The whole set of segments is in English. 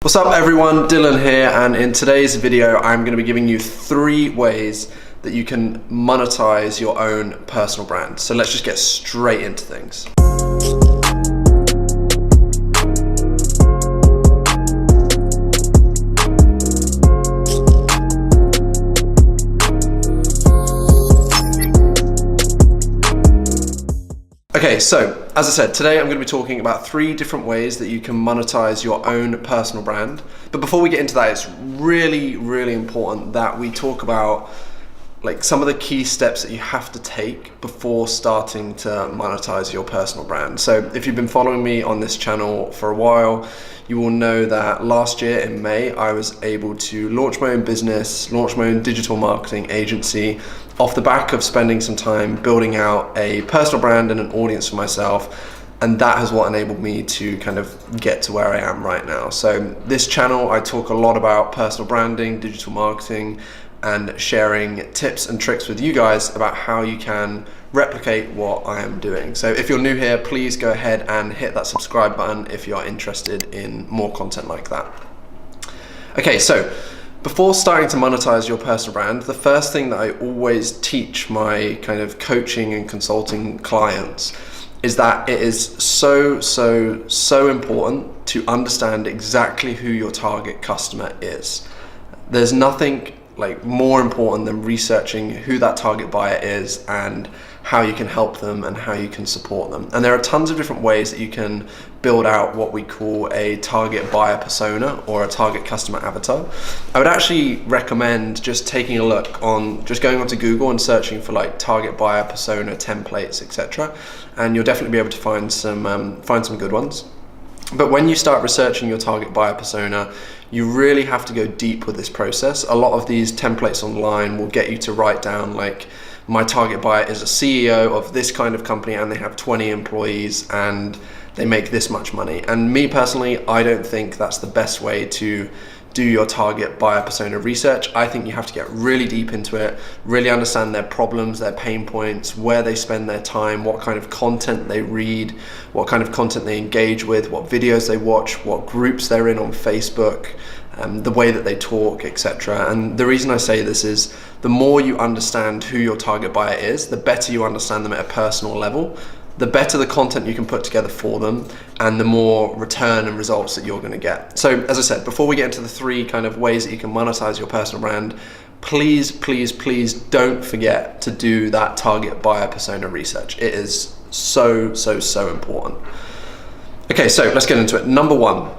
What's up everyone, Dylan here, and in today's video I'm going to be giving you 3 ways that you can monetize your own personal brand. So let's just get straight into things. Okay, so as I said, today I'm going to be talking about 3 different ways that you can monetize your own personal brand. But before we get into that, it's really important that we talk about some of the key steps that you have to take before starting to monetize your personal brand. So if you've been following me on this channel for a while, you will know that last year in May, I was able to launch my own business, launch my own digital marketing agency off the back of spending some time building out a personal brand and an audience for myself. And that is what enabled me to kind of get to where I am right now. So this channel, I talk a lot about personal branding, digital marketing, and sharing tips and tricks with you guys about how you can replicate what I am doing. So if you're new here, please go ahead and hit that subscribe button if you are interested in more content like that. Okay, so before starting to monetize your personal brand, the first thing that I always teach my kind of coaching and consulting clients is that it is so important to understand exactly who your target customer is. There's nothing more important than researching who that target buyer is and how you can help them and how you can support them. And there are tons of different ways that you can build out what we call a target buyer persona or a target customer avatar. I would actually recommend just taking a look on, just going onto Google and searching for target buyer persona templates, etc. And you'll definitely be able to find some good ones. But when you start researching your target buyer persona, you really have to go deep with this process. A lot of these templates online will get you to write down my target buyer is a CEO of this kind of company and they have 20 employees and they make this much money. And me personally, I don't think that's the best way to do your target buyer persona research. I think you have to get really deep into it, really understand their problems, their pain points, where they spend their time, what kind of content they read, what kind of content they engage with, what videos they watch, what groups they're in on Facebook, the way that they talk, etc. And the reason I say this is the more you understand who your target buyer is, the better you understand them at a personal level, the better the content you can put together for them, and the more return and results that you're going to get. So as I said, before we get into the 3 kind of ways that you can monetize your personal brand, please don't forget to do that target buyer persona research. It is so important. Okay, so let's get into it. Number 1,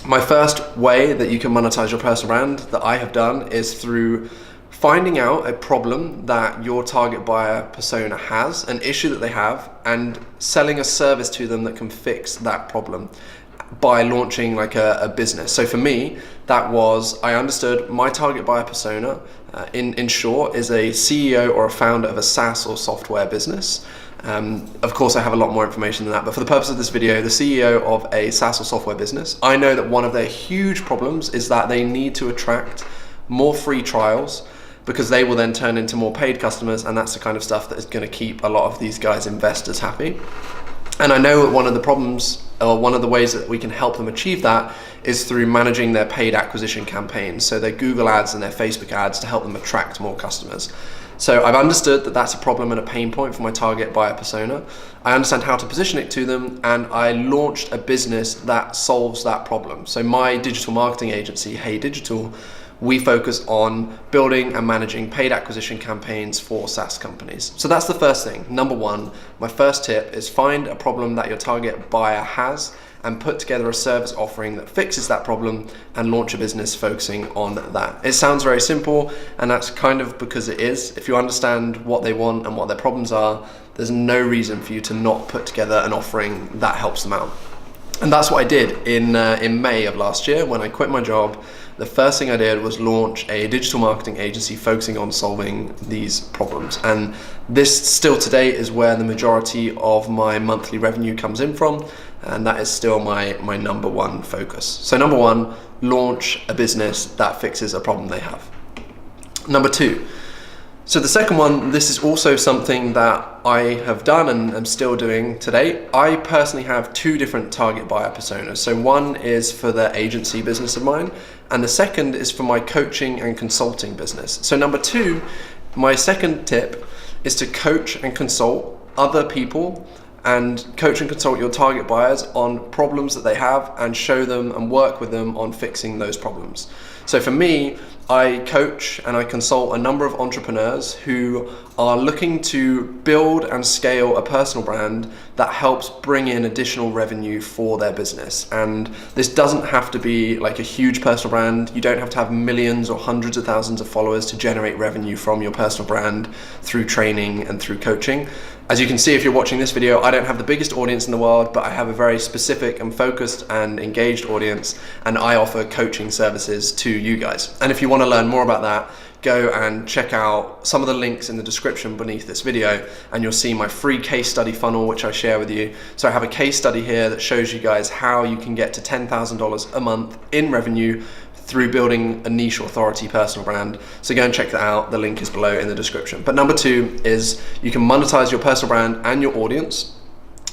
my first way that you can monetize your personal brand that I have done is through finding out a problem that your target buyer persona has, an issue that they have, and selling a service to them that can fix that problem by launching a business. So for me, that was, I understood my target buyer persona, in short, is a CEO or a founder of a SaaS or software business. Of course, I have a lot more information than that, but for the purpose of this video, the CEO of a SaaS or software business, I know that one of their huge problems is that they need to attract more free trials, because they will then turn into more paid customers, and that's the kind of stuff that is going to keep a lot of these guys' investors happy. And I know that one of the problems, or one of the ways that we can help them achieve that, is through managing their paid acquisition campaigns, so their Google ads and their Facebook ads, to help them attract more customers. So I've understood that that's a problem and a pain point for my target buyer persona. I understand how to position it to them, and I launched a business that solves that problem. So my digital marketing agency, Hey Digital, we focus on building and managing paid acquisition campaigns for SaaS companies. So that's the first thing. Number 1, my first tip is find a problem that your target buyer has and put together a service offering that fixes that problem and launch a business focusing on that. It sounds very simple, and that's kind of because it is. If you understand what they want and what their problems are, there's no reason for you to not put together an offering that helps them out. And that's what I did in May of last year when I quit my job. The first thing I did was launch a digital marketing agency focusing on solving these problems. And this still today is where the majority of my monthly revenue comes in from. And that is still my number 1 focus. So number 1, launch a business that fixes a problem they have. Number 2, So the second one, this is also something that I have done and am still doing today. I personally have two different target buyer personas. So one is for the agency business of mine, and the second is for my coaching and consulting business. So number two, my second tip is to coach and consult other people and coach and consult your target buyers on problems that they have and show them and work with them on fixing those problems. So for me, I coach and I consult a number of entrepreneurs who are looking to build and scale a personal brand that helps bring in additional revenue for their business. And this doesn't have to be like a huge personal brand. You don't have to have millions or hundreds of thousands of followers to generate revenue from your personal brand through training and through coaching. As you can see, if you're watching this video, I don't have the biggest audience in the world, but I have a very specific and focused and engaged audience, and I offer coaching services to you guys. And if you want to learn more about that, go and check out some of the links in the description beneath this video, and you'll see my free case study funnel, which I share with you. So I have a case study here that shows you guys how you can get to $10,000 a month in revenue through building a niche authority personal brand. So go and check that out. The link is below in the description. But number two is you can monetize your personal brand and your audience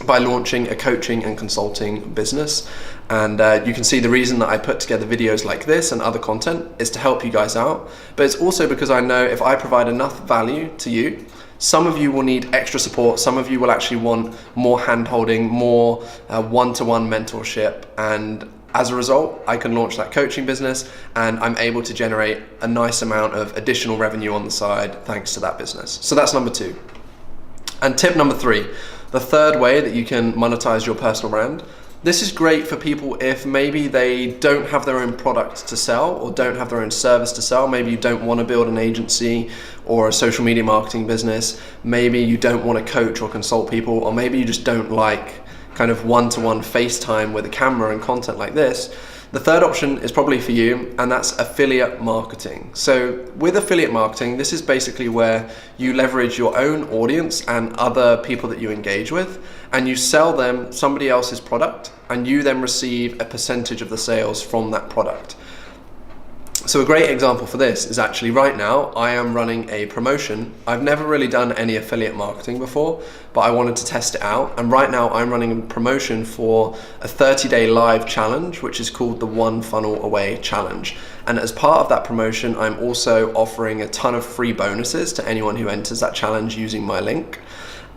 by launching a coaching and consulting business. And you can see the reason that I put together videos like this and other content is to help you guys out. But it's also because I know if I provide enough value to you, some of you will need extra support. Some of you will actually want more hand-holding, more one-to-one mentorship. And as a result, I can launch that coaching business and I'm able to generate a nice amount of additional revenue on the side thanks to that business. So that's number two. And tip number three, the third way that you can monetize your personal brand. This is great for people if maybe they don't have their own product to sell or don't have their own service to sell. Maybe you don't want to build an agency or a social media marketing business. Maybe you don't want to coach or consult people, or maybe you just don't like kind of one-to-one FaceTime with a camera and content like this. The third option is probably for you, and that's affiliate marketing. So with affiliate marketing, this is basically where you leverage your own audience and other people that you engage with, and you sell them somebody else's product, and you then receive a percentage of the sales from that product. So a great example for this is actually right now I am running a promotion. I've never really done any affiliate marketing before, but I wanted to test it out. And right now I'm running a promotion for a 30-day live challenge, which is called the One Funnel Away Challenge. And as part of that promotion, I'm also offering a ton of free bonuses to anyone who enters that challenge using my link.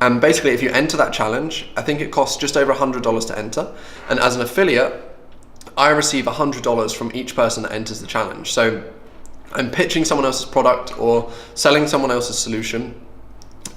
And basically, if you enter that challenge, I think it costs just over $100 to enter. And as an affiliate, I receive $100 from each person that enters the challenge. So I'm pitching someone else's product or selling someone else's solution,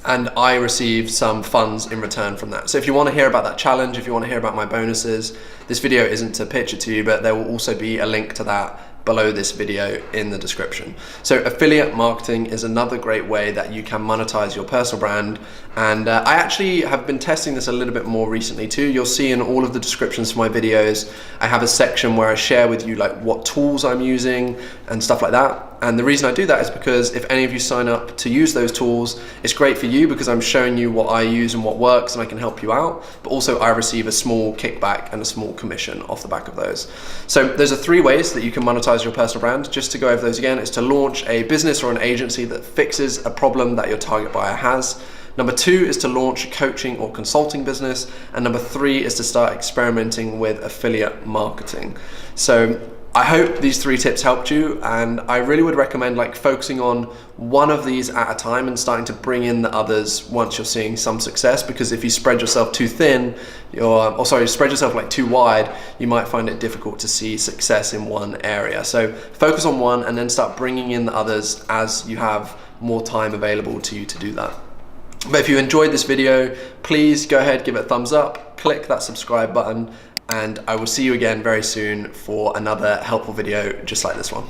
and I receive some funds in return from that. So if you want to hear about that challenge, if you want to hear about my bonuses, this video isn't to pitch it to you, but there will also be a link to that below this video in the description. So affiliate marketing is another great way that you can monetize your personal brand. And I actually have been testing this a little bit more recently too. You'll see in all of the descriptions for my videos, I have a section where I share with you like what tools I'm using and stuff like that. And the reason I do that is because if any of you sign up to use those tools, it's great for you because I'm showing you what I use and what works and I can help you out, but also I receive a small kickback and a small commission off the back of those. So there's three ways that you can monetize your personal brand. Just to go over those again, is to launch a business or an agency that fixes a problem that your target buyer has. Number two is to launch a coaching or consulting business. And number three is to start experimenting with affiliate marketing. So I hope these three tips helped you, and I really would recommend like focusing on one of these at a time and starting to bring in the others once you're seeing some success, because if you spread yourself too thin, spread yourself like too wide, you might find it difficult to see success in one area. So focus on one and then start bringing in the others as you have more time available to you to do that. But if you enjoyed this video, please go ahead, give it a thumbs up, click that subscribe button, and I will see you again very soon for another helpful video just like this one.